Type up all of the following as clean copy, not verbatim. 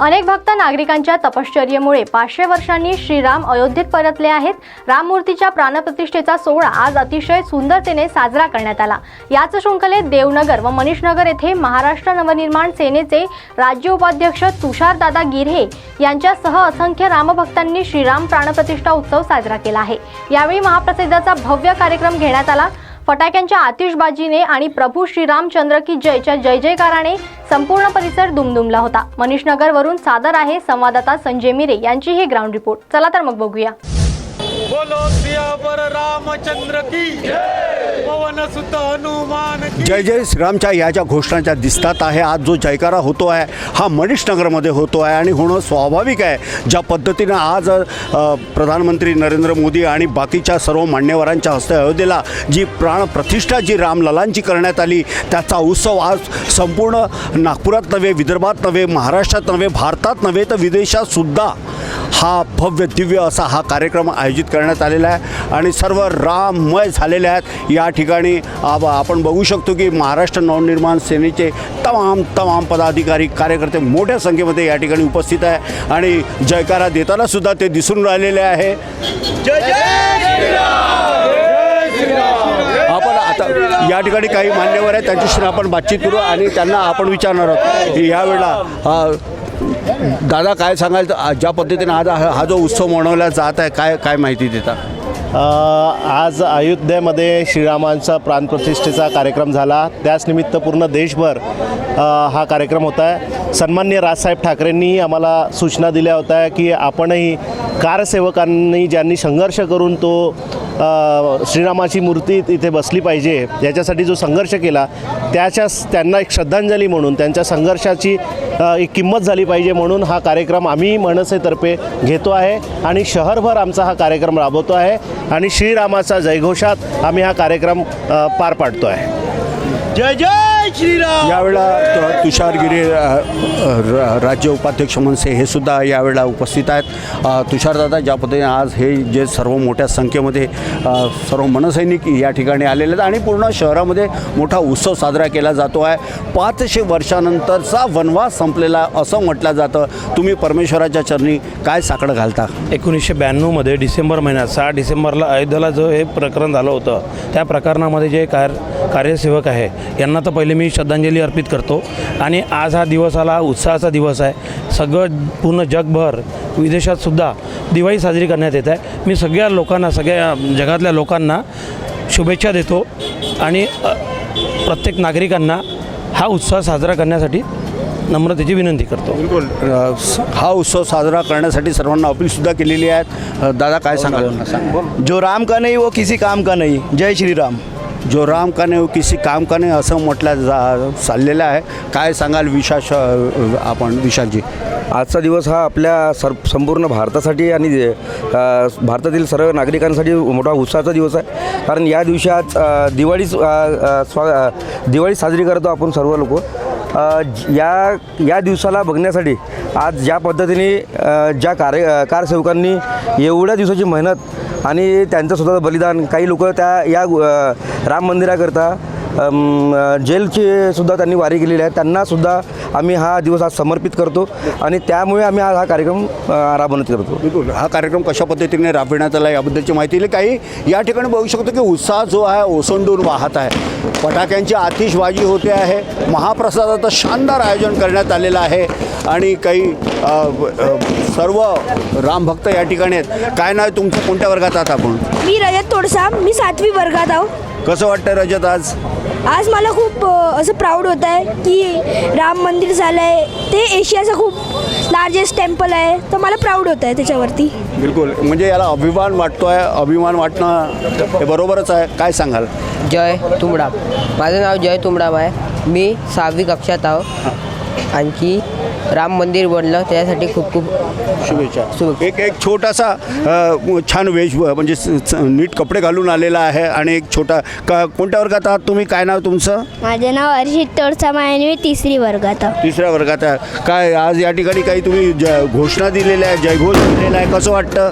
अनेक भक्त नागरिकांच्या तपश्चर्येमुळे 500 वर्षांनी श्रीराम अयोध्येत परतले आहेत। राममूर्तीच्या प्राणप्रतिष्ठेचा सोहळा आज अतिशय सुंदरतेने साजरा करण्यात आला। याच शृंखलेत देवनगर व मनीषनगर येथे महाराष्ट्र नवनिर्माण सेनेचे राज्य उपाध्यक्ष तुषारदादा गिऱ्हे यांच्यासह असंख्य रामभक्तांनी श्रीराम प्राणप्रतिष्ठा उत्सव साजरा केला आहे। यावेळी महाप्रसादाचा भव्य कार्यक्रम घेण्यात आला। फटाक्यांच्या आतिषबाजीने आणि प्रभू श्रीरामचंद्र की जयच्या जय जयकाराने संपूर्ण परिसर दुमदुमला होता। मनीषनगर वरून सादर आहे संवाददाता संजय मिरे यांची ही ग्राउंड रिपोर्ट। चला तर मग बघूया। बोलो सियावर रामचंद्र की जय, पवन सुत हनुमान की जय जय श्रीरामच्या या ज्या घोषणाच्या दिसतात आहे, आज जो जयकारा होतो आहे हा मनीषनगरमध्ये होतो आहे आणि होणं स्वाभाविक आहे। ज्या पद्धतीनं आज प्रधानमंत्री नरेंद्र मोदी आणि बाकीच्या सर्व मान्यवरांच्या हस्ते अयोध्येला जी प्राणप्रतिष्ठा जी रामललांची करण्यात आली, त्याचा उत्सव आज संपूर्ण नागपुरात नव्हे, विदर्भात नव्हे, महाराष्ट्रात नव्हे, भारतात नव्हे तर विदेशात सुद्धा हा भव्य दिव्य असा हा कार्यक्रम आयोजित करण्यात आलेला आहे आणि सर्व राममय झालेले आहेत। या ठिकाणी आपण बघू शकतो की महाराष्ट्र नवनिर्माण सेनेचे तमाम पदाधिकारी कार्यकर्ते मोठ्या संख्येमध्ये या ठिकाणी उपस्थित आहे आणि जयकारा देताना सुद्धा ते दिसून राहिलेले आहे। जय जय श्रीराम, जय श्रीराम। आपण आता या ठिकाणी काही मान्यवर आहेत, त्यांच्याशी आपण बातचीत करू आणि त्यांना आपण विचारणार आहोत की यावेळेला दादा काय सांगाल ज्या पद्धतीने आज हा जो उत्सव मनवला जात आहे, काय माहिती देता? आज अयोध्येमध्ये श्रीरामांचा प्राणप्रतिष्ठेचा कार्यक्रम झाला, त्याच निमित्त पूर्ण देशभर हा कार्यक्रम होता आहे। सन्माननीय राजसाहेब ठाकरेंनी आम्हाला सूचना दिल्या होत्या की आपणही कारसेवकांनी ज्यांनी संघर्ष करून तो श्रीरामाची मूर्ती इथे बसली पाहिजे, याच्यासाठी जो संघर्ष केला त्यांना एक श्रद्धांजली म्हणून त्यांच्या संघर्षाची एक किंमत झाली पाहिजे म्हणून हा कार्यक्रम आम्ही मनसेतर्फे घेतो आहे आणि शहरभर आमचा हा कार्यक्रम राबवतो आहे आणि श्रीरामाचा जयघोषात आम्ही हा कार्यक्रम पार पाडतो आहे। जय जय श्रीराम। यावेळेला तुषार गिरे राज्य उपाध्यक्ष मनसे हे सुद्धा यावेळेला उपस्थित आहेत। तुषारदादा, ज्या पद्धतीने आज हे जे सर्व मोठ्या संख्येमध्ये सर्व मनसैनिक या ठिकाणी आलेले आहेत आणि पूर्ण शहरामध्ये मोठा उत्सव साजरा केला जातो आहे। 500 वर्षानंतरचा वनवास संपलेला असं म्हटलं जातं। तुम्ही परमेश्वराच्या चरणी काय साकडं घालता? 1992 डिसेंबर महिन्यात 6 डिसेंबरला अयोध्येला जो हे प्रकरण झालं होतं, त्या प्रकरणामध्ये जे कार्यसेवक आहे यांना तर पहिले मी श्रद्धांजली अर्पित करतो आणि आज हा दिवस आला, उत्साहाचा दिवस आहे। सगळं पूर्ण जगभर विदेशातसुद्धा दिवाळी साजरी करण्यात येत आहे। मी सगळ्या लोकांना, सगळ्या जगातल्या लोकांना शुभेच्छा देतो आणि प्रत्येक नागरिकांना हा उत्सव साजरा करण्यासाठी नम्रतेची विनंती करतो। बिलकुल, हा उत्सव साजरा करण्यासाठी सर्वांना अपीलसुद्धा केलेली आहे। दादा काय सांगाल? जो राम का नहीं वो किसी काम का नहीं। जय श्रीराम। जो राम का नाही किसी काम का नाही असं म्हटलं चाललेलं आहे। काय सांगाल विशालजी? आजचा दिवस हा आपल्या संपूर्ण भारतासाठी आणि भारतातील सर्व नागरिकांसाठी मोठा उत्साहाचा दिवस आहे, कारण या दिवशी आज दिवाळी साजरी करतो आपण सर्व लोक। या दिवसाला बघण्यासाठी आज ज्या पद्धतीने ज्या कारसेवकांनी एवढ्या दिवसाची मेहनत आणि त्यांचं स्वतःचं बलिदान, काही लोक या राम मंदिराकरता जेलची सुद्धा त्यांनी वारी केलेली आहे, त्यांनासुद्धा आम्ही हा दिवस आज समर्पित करतो आणि त्यामुळे आम्ही आज हा कार्यक्रम राबवण्यात करतो। बिलकुल, हा कार्यक्रम कशा पद्धतीने राबविण्यात आला याबद्दलची माहिती दिली। काही या ठिकाणी बघू शकतो की उत्साह जो आहे ओसंडून वाहत आहे। फटाक्यांची आतिषबाजी होते आहे, महाप्रसादाचं शानदार आयोजन करण्यात आलेलं आहे आणि काही सर्व रामभक्त या ठिकाणी आहेत। काय नाव तुमचं, कोणत्या वर्गात आहात आपण? मी रजत तोडसा, मी 7वी वर्गात आहो। कसं वाटतं रजत आज मला खूप असं प्राऊड होत आहे की राम मंदिर झालं आहे, ते एशियाचं खूप लार्जेस्ट टेम्पल आहे, तर मला प्राऊड होत आहे त्याच्यावरती। बिलकुल, म्हणजे याला अभिमान वाटतो आहे, अभिमान वाटणं हे बरोबरच आहे। काय सांगाल? जय तुंबडाम, माझं नाव जय तुंबडाम आहे, मी 6वी कक्षात आहो। आणखी राम मंदिर बनलं त्यासाठी खूप खूप शुभेच्छा। एक छोटासा छान वेश म्हणजे नीट कपडे घालून आलेला आहे आणि एक छोटा कोणत्या वर्गात आहात तुम्ही? काय नाव तुमचं? माझं नाव अर्षित तोडसा, मी 3री वर्गात आहो। 3ऱ्या वर्गात आहे। काय आज या ठिकाणी काही तुम्ही घोषणा दिलेल्या आहे, जयघोष दिलेला आहे, कसं वाटतं?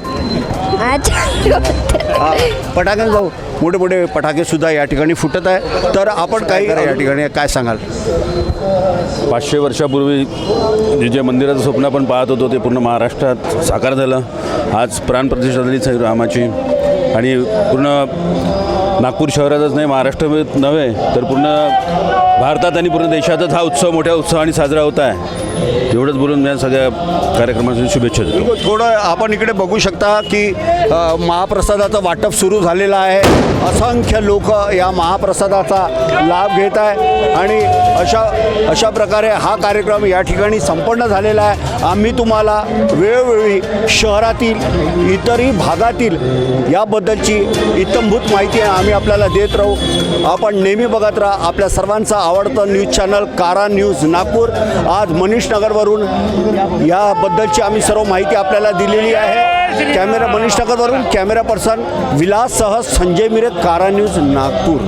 फटाक्यानं जाऊ मोठे मोठे फटाके सुद्धा या ठिकाणी फुटत आहे. तर आपण काही या ठिकाणी काय सांगाल? 500 वर्षापूर्वी जे मंदिराचं स्वप्न आपण पाहत होतो ते पूर्ण महाराष्ट्रात साकार झालं. आज प्राणप्रतिष्ठा झाली श्रीरामाची आणि पूर्ण नागपूर शहरातच नाही, महाराष्ट्रात नव्हे तर पूर्ण भारतात आणि पूर्ण देशातच हा उत्सव मोठ्या उत्साहाने साजरा होत आहे. एवढंच बोलून मी सगळ्या कार्यक्रमासाठी शुभेच्छा देतो. थोडं आपण इकडे बघू शकता की महाप्रसादाचं वाटप सुरू झालेलं आहे. असंख्य लोक या महाप्रसादाचा लाभ घेत आहे आणि अशा प्रकारे हा कार्यक्रम या ठिकाणी संपन्न झालेला आहे. आम्ही तुम्हाला वेळोवेळी शहरातील इतरही भागातील याबद्दलची इत्थंभूत माहिती आम्ही आपल्याला देत राहू. आपण नेहमी बघत राहा आपल्या सर्वांचा आवडतं न्यूज चॅनल कारा न्यूज नागपूर. आज मनीष नगरवरून याबद्दलची आम्ही सर्व माहिती आपल्याला दिलेली आहे. मनीष नगरवरून कॅमेरा पर्सन विलाससह संजय मिरे, कारा न्यूज नागपूर.